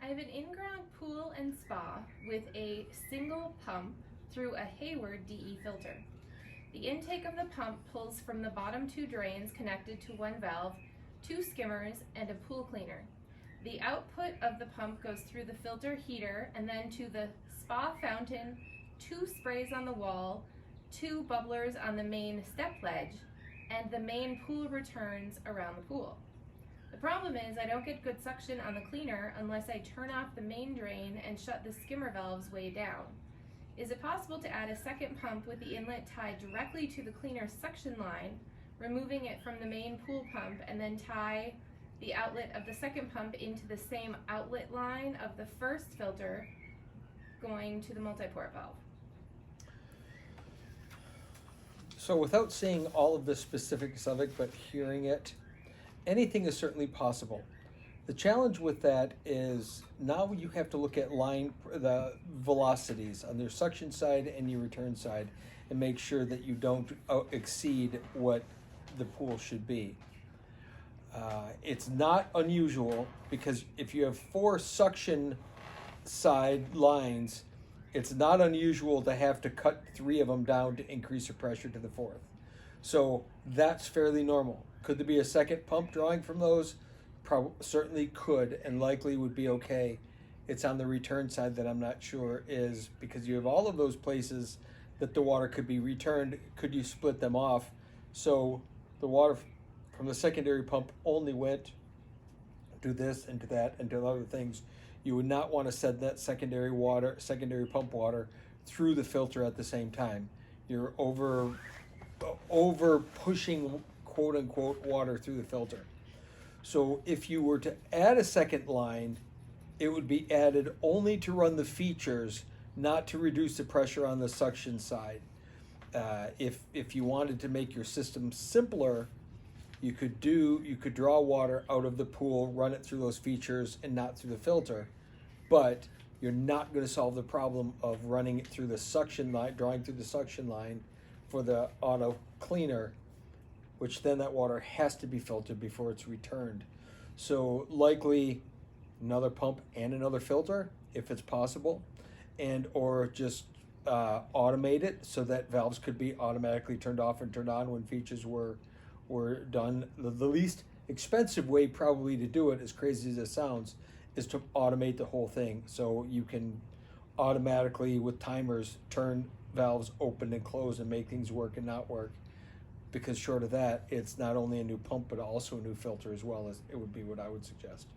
I have an in-ground pool and spa with a single pump through a Hayward DE filter. The intake of the pump pulls from the bottom two drains connected to one valve, two skimmers, and a pool cleaner. The output of the pump goes through the filter heater and then to the spa fountain, two sprays on the wall, two bubblers on the main step ledge, and the main pool returns around the pool. The problem is I don't get good suction on the cleaner unless I turn off the main drain and shut the skimmer valves way down. Is it possible to add a second pump with the inlet tied directly to the cleaner suction line, removing it from the main pool pump, and then tie the outlet of the second pump into the same outlet line of the first filter going to the multi-port valve? So without seeing all of the specifics of it, but hearing it, anything is certainly possible. The challenge with that is now you have to look at the velocities on your suction side and your return side and make sure that you don't exceed what the pool should be. It's not unusual because if you have 4 suction side lines, it's not unusual to have to cut 3 of them down to increase the pressure to the 4th. So that's fairly normal. Could there be a second pump drawing from those? Certainly could, and likely would be okay. It's on the return side that I'm not sure is, because you have all of those places that the water could be returned. Could you split them off so the water from the secondary pump only went to this and to that and to other things? You would not want to send that secondary pump water through the filter at the same time. You're over pushing quote unquote water through the filter. So if you were to add a second line, it would be added only to run the features, not to reduce the pressure on the suction side. If you wanted to make your system simpler, you could draw water out of the pool, run it through those features and not through the filter, but you're not going to solve the problem of running it through the suction line, drawing through the suction line for the auto cleaner, which then that water has to be filtered before it's returned. So likely another pump and another filter if it's possible, and or just automate it so that valves could be automatically turned off and turned on when features were done. The least expensive way probably to do it, as crazy as it sounds, is to automate the whole thing, so you can automatically with timers turn valves open and close and make things work and not work. Because short of that, it's not only a new pump but also a new filter as well. As it would be what I would suggest.